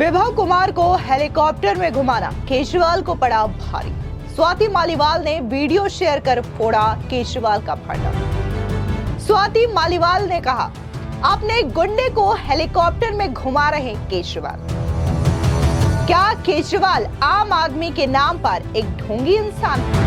विभव कुमार को हेलीकॉप्टर में घुमाना केजरीवाल को पड़ा भारी। स्वाति मालीवाल ने वीडियो शेयर कर फोड़ा केजरीवाल का भांडा। स्वाति मालीवाल ने कहा, अपने गुंडे को हेलीकॉप्टर में घुमा रहे केजरीवाल। क्या केजरीवाल आम आदमी के नाम पर एक ढोंगी इंसान है?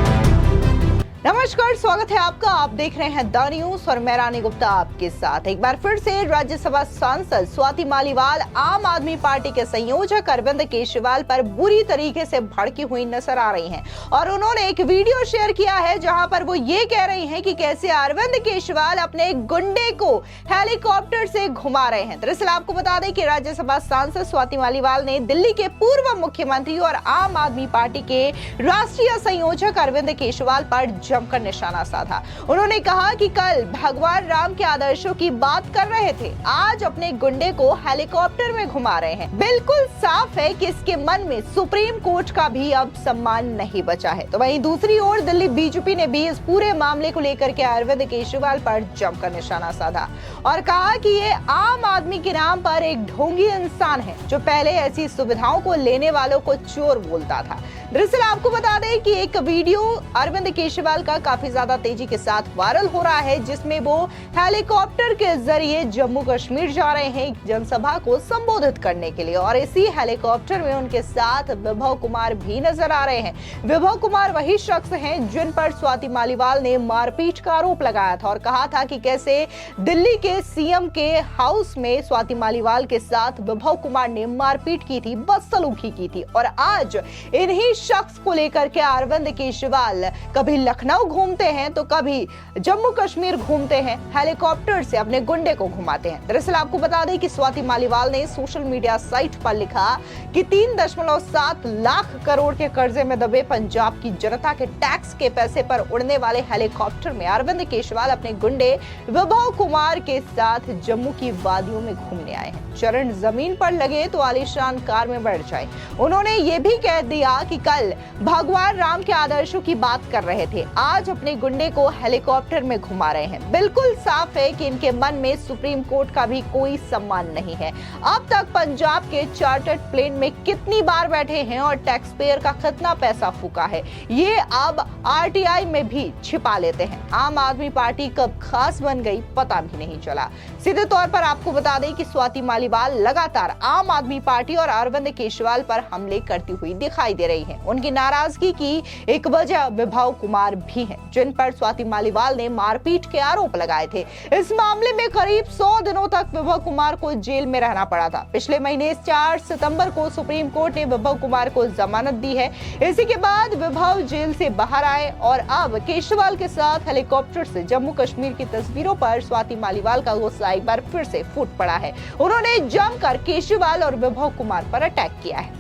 नमस्कार, स्वागत है आपका। आप देख रहे हैं द न्यूज और मैं रानी गुप्ता आपके साथ। एक बार फिर से राज्यसभा सांसद स्वाति मालीवाल आम आदमी पार्टी के संयोजक अरविंद केजरीवाल पर बुरी तरीके से भड़की हुई नजर आ रही हैं और उन्होंने एक वीडियो शेयर किया है जहां पर वो ये कह रही हैं कि कैसे अरविंद केजरीवाल अपने गुंडे को हेलीकॉप्टर से घुमा रहे हैं। दरअसल आपको बता दें कि राज्यसभा सांसद स्वाति मालीवाल ने दिल्ली के पूर्व मुख्यमंत्री और आम आदमी पार्टी के राष्ट्रीय संयोजक अरविंद केजरीवाल पर जमकर निशाना साधा। उन्होंने कहा कि कल भगवान राम के आदर्शों की बात कर रहे थे, आज अपने गुंडे को हेलीकॉप्टर में घुमा रहे हैं। बिल्कुल साफ है कि इसके मन में सुप्रीम कोर्ट का भी अब सम्मान नहीं बचा है। तो वहीं दूसरी ओर दिल्ली बीजेपी ने भी इस पूरे मामले को लेकर के अरविंद केजरीवाल पर जमकर निशाना साधा और कहा कि ये आम आदमी के नाम पर एक ढोंगी इंसान है जो पहले ऐसी सुविधाओं को लेने वालों को चोर बोलता था। दरअसल आपको बता दें कि एक वीडियो अरविंद केजरीवाल का काफी ज्यादा तेजी के साथ वायरल हो रहा है जिसमें वो हेलीकॉप्टर के जरिए जम्मू कश्मीर जा रहे हैं जनसभा को संबोधित करने के लिए और इसी हेलीकॉप्टर में उनके साथ विभव कुमार भी नजर आ रहे हैं। विभव कुमार वही शख्स हैं जिन पर स्वाति मालीवाल ने मारपीट का आरोप लगाया था और कहा था कि कैसे दिल्ली के सीएम के हाउस में स्वाति मालीवाल के साथ विभव कुमार ने मारपीट की थी, बदसलूकी की थी। और आज इन्हीं शख्स को लेकर के अरविंद केजरीवाल कभी लखनऊ घूमते हैं तो कभी जम्मू कश्मीर घूमते हैं, हेलीकॉप्टर से अपने गुंडे को घुमाते हैं। दरअसल आपको बता दें कि स्वाति मालीवाल ने सोशल मीडिया साइट पर लिखा कि 3.7 लाख करोड़ के कर्जे में दबे पंजाब की जनता के टैक्स के पैसे पर उड़ने वाले हेलीकॉप्टर में अरविंद केजरीवाल अपने गुंडे विभव कुमार के साथ जम्मू की वादियों में घूमने आए हैं। चरण जमीन पर लगे तो आलीशान कार में बैठ जाए। उन्होंने ये भी कह दिया कि कल भगवान राम के आदर्शों की बात कर रहे थे, आज अपने गुंडे को हेलीकॉप्टर में घुमा रहे हैं। बिल्कुल साफ है कि इनके मन में सुप्रीम कोर्ट का भी कोई सम्मान नहीं है। अब तक पंजाब के चार्टर्ड प्लेन में कितनी बार बैठे हैं और टैक्स पेयर का कितना पैसा फूका है, ये अब आरटीआई में भी छिपा लेते हैं। आम आदमी पार्टी कब खास बन गई पता भी नहीं चला। सीधे तौर पर आपको बता दें कि स्वाति मालीवाल लगातार आम आदमी पार्टी और अरविंद केजरीवाल पर हमले करती हुई दिखाई दे रही हैं। उनकी नाराजगी की एक वजह विभव कुमार भी हैं, जिन पर स्वाति मालीवाल ने मारपीट के आरोप लगाए थे। इस मामले में करीब 100 दिनों तक विभव कुमार को जेल में रहना पड़ा था। पिछले महीने 4 सितंबर को सुप्रीम कोर्ट ने विभव कुमार को जमानत दी है। इसी के बाद विभव जेल से बाहर आए और अब केजरीवाल के साथ हेलीकॉप्टर से जम्मू कश्मीर की तस्वीरों पर स्वाति मालीवाल का गुस्सा एक बार फिर से फूट पड़ा है। उन्होंने जमकर केजरीवाल और विभव कुमार पर अटैक किया है।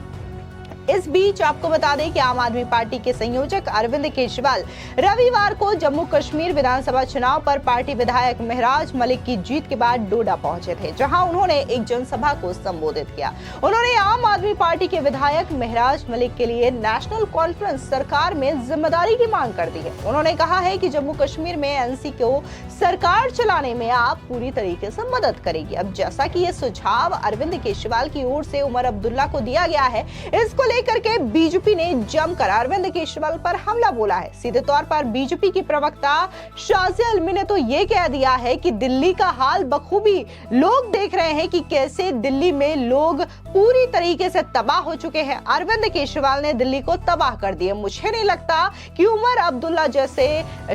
इस बीच आपको बता दें कि आम आदमी पार्टी के संयोजक अरविंद केजरीवाल रविवार को जम्मू कश्मीर विधानसभा चुनाव पर पार्टी विधायक महराज मलिक की जीत के बाद डोडा पहुंचे थे, जहां उन्होंने एक जनसभा को संबोधित किया। उन्होंने आम आदमी पार्टी के विधायक महराज मलिक के लिए नेशनल कॉन्फ्रेंस सरकार में जिम्मेदारी की मांग कर दी है। उन्होंने कहा है कि जम्मू कश्मीर में एनसी को सरकार चलाने में आप पूरी तरीके से मदद करेगी। अब जैसा कि ये सुझाव अरविंद केजरीवाल की ओर से उमर अब्दुल्ला को दिया गया है, इसको लेकर के बीजेपी ने जमकर अरविंद केजरीवाल पर हमला बोला है। सीधे तौर पर बीजेपी की प्रवक्ता शाज़िया आलमी ने तो ये कह दिया है कि दिल्ली का हाल बखूबी लोग देख रहे हैं कि कैसे दिल्ली में लोग पूरी तरीके से तबाह हो चुके हैं। अरविंद केजरीवाल ने दिल्ली को तबाह कर दिया। मुझे नहीं लगता कि उमर अब्दुल्ला जैसे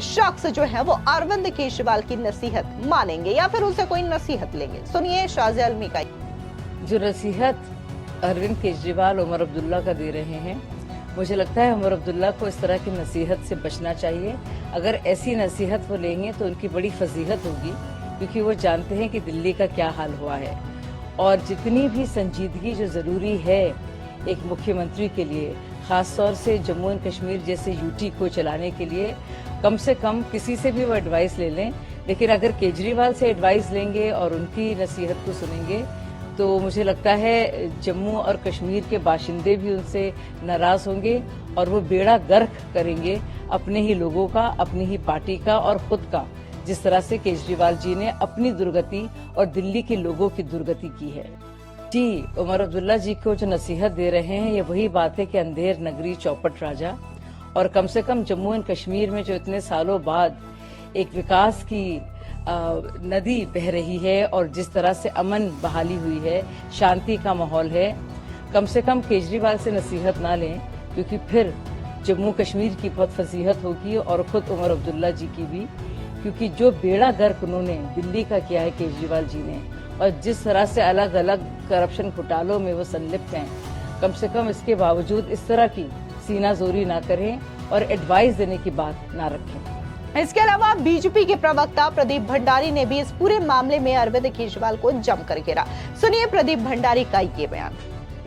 शख्स जो है वो अरविंद केजरीवाल की नसीहत मानेंगे या फिर उनसे कोई नसीहत लेंगे। सुनिए शाज़िया आलमी का। जो नसीहत अरविंद केजरीवाल उमर अब्दुल्ला का दे रहे हैं, मुझे लगता है उमर अब्दुल्ला को इस तरह की नसीहत से बचना चाहिए। अगर ऐसी नसीहत वो लेंगे तो उनकी बड़ी फजीहत होगी, क्योंकि वो जानते हैं कि दिल्ली का क्या हाल हुआ है और जितनी भी संजीदगी जो ज़रूरी है एक मुख्यमंत्री के लिए, ख़ास तौर से जम्मू एंड कश्मीर जैसे यूटी को चलाने के लिए, कम से कम किसी से भी वो एडवाइस ले लें। लेकिन अगर केजरीवाल से एडवाइस लेंगे और उनकी नसीहत को सुनेंगे तो मुझे लगता है जम्मू और कश्मीर के बाशिंदे भी उनसे नाराज होंगे और वो बेड़ा गर्क करेंगे अपने ही लोगों का, अपनी ही पार्टी का और खुद का, जिस तरह से केजरीवाल जी ने अपनी दुर्गति और दिल्ली के लोगों की दुर्गति की है। जी, उमर अब्दुल्ला जी को जो नसीहत दे रहे हैं, ये वही बात है कि अंधेर नगरी चौपट राजा। और कम से कम जम्मू एंड कश्मीर में जो इतने सालों बाद एक विकास की नदी बह रही है और जिस तरह से अमन बहाली हुई है, शांति का माहौल है, कम से कम केजरीवाल से नसीहत ना लें, क्योंकि फिर जम्मू कश्मीर की बहुत फजीहत होगी और खुद उमर अब्दुल्ला जी की भी, क्योंकि जो बेड़ा गर्क उन्होंने दिल्ली का किया है केजरीवाल जी ने, और जिस तरह से अलग अलग करप्शन घोटालों में वो संलिप्त हैं, कम से कम इसके बावजूद इस तरह की सीना जोरी ना करें और एडवाइस देने की बात ना रखें। इसके अलावा बीजेपी के प्रवक्ता प्रदीप भंडारी ने भी इस पूरे मामले में अरविंद केजरीवाल को जमकर घेरा। सुनिए प्रदीप भंडारी का ये बयान।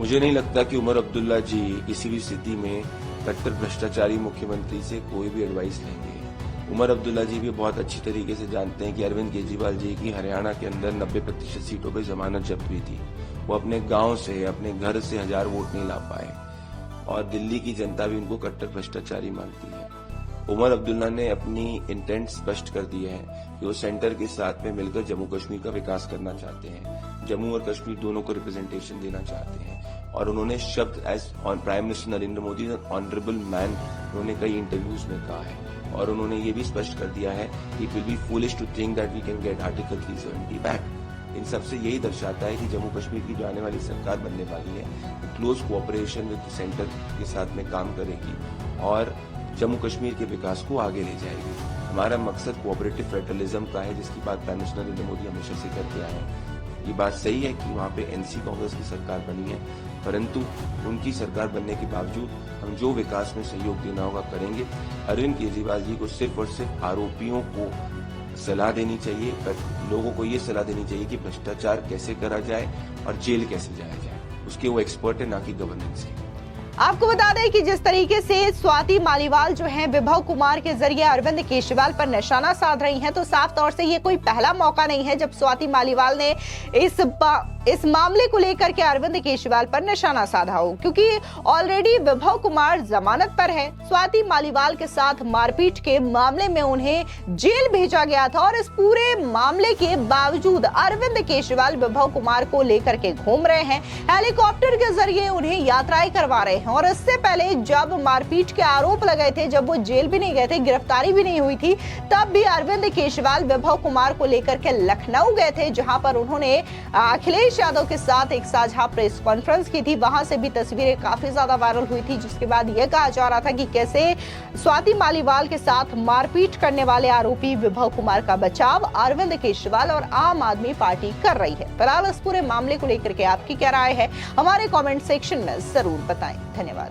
मुझे नहीं लगता कि उमर अब्दुल्ला जी किसी भी स्थिति में कट्टर भ्रष्टाचारी मुख्यमंत्री से कोई भी एडवाइस लेंगे। उमर अब्दुल्ला जी भी बहुत अच्छी तरीके से जानते हैं कि अरविंद केजरीवाल जी की हरियाणा के अंदर 90% सीटों पर जमानत जब्त हुई थी। वो अपने गांव से, अपने घर से 1000 वोट नहीं ला पाए और दिल्ली की जनता भी उनको कट्टर भ्रष्टाचारी मानती है। उमर अब्दुल्ला ने अपनी इंटेंट स्पष्ट कर दिया है कि वो सेंटर के साथ में मिलकर जम्मू कश्मीर का विकास करना चाहते हैं, जम्मू और कश्मीर दोनों को रिप्रेजेंटेशन देना चाहते हैं। और उन्होंने शब्द as prime minister Narendra Modi honourable man उन्होंने कई इंटरव्यूज में कहा है। और उन्होंने ये भी स्पष्ट कर दिया है कि it will be foolish to think that we can get article 370 back. इन सबसे यही दर्शाता है कि जम्मू कश्मीर की जो आने वाली सरकार बनने वाली है, क्लोज कोऑपरेशन विद सेंटर के साथ में काम करेगी और जम्मू कश्मीर के विकास को आगे ले जाएगी। हमारा मकसद कोऑपरेटिव फेडरलिज्म का है, जिसकी बात प्राइम मिनिस्टर नरेंद्र मोदी हमेशा से करते आए हैं। ये बात सही है कि वहाँ पे एनसी कांग्रेस की सरकार बनी है, परंतु उनकी सरकार बनने के बावजूद हम जो विकास में सहयोग देना होगा करेंगे। अरविंद केजरीवाल जी को सिर्फ और सिर्फ आरोपियों को सलाह देनी चाहिए, लोगों को ये सलाह देनी चाहिए कि भ्रष्टाचार कैसे करा जाए और जेल कैसे जाया जाए। उसके वो एक्सपर्ट है, ना कि गवर्नेंस है। आपको बता दें कि जिस तरीके से स्वाति मालीवाल जो हैं विभव कुमार के जरिए अरविंद केजरीवाल पर निशाना साध रही हैं, तो साफ तौर से ये कोई पहला मौका नहीं है जब स्वाति मालीवाल ने इस मामले को लेकर के अरविंद केजरीवाल पर निशाना साधा हो, क्योंकि ऑलरेडी विभव कुमार जमानत पर है। स्वाति मालीवाल के साथ मारपीट के मामले में उन्हें जेल भेजा गया था और इस पूरे मामले के बावजूद अरविंद केजरीवाल विभव कुमार को लेकर के घूम रहे हैं, हेलीकॉप्टर के जरिए उन्हें यात्राएं करवा रहे हैं। और इससे पहले जब मारपीट के आरोप लगाए थे, जब वो जेल भी नहीं गए थे, गिरफ्तारी भी नहीं हुई थी, तब भी अरविंद केजरीवाल विभव कुमार को लेकर के लखनऊ गए थे, जहां पर उन्होंने अखिलेश यादव के साथ एक साझा प्रेस कॉन्फ्रेंस की थी। वहां से भी तस्वीरें काफी ज्यादा वायरल हुई थी, जिसके बाद यह कहा जा रहा था कि कैसे स्वाति मालीवाल के साथ मारपीट करने वाले आरोपी विभव कुमार का बचाव अरविंद केजरीवाल और आम आदमी पार्टी कर रही है। फिलहाल इस पूरे मामले को लेकर के आपकी क्या राय है, हमारे कमेंट सेक्शन में जरूर बताएं। धन्यवाद।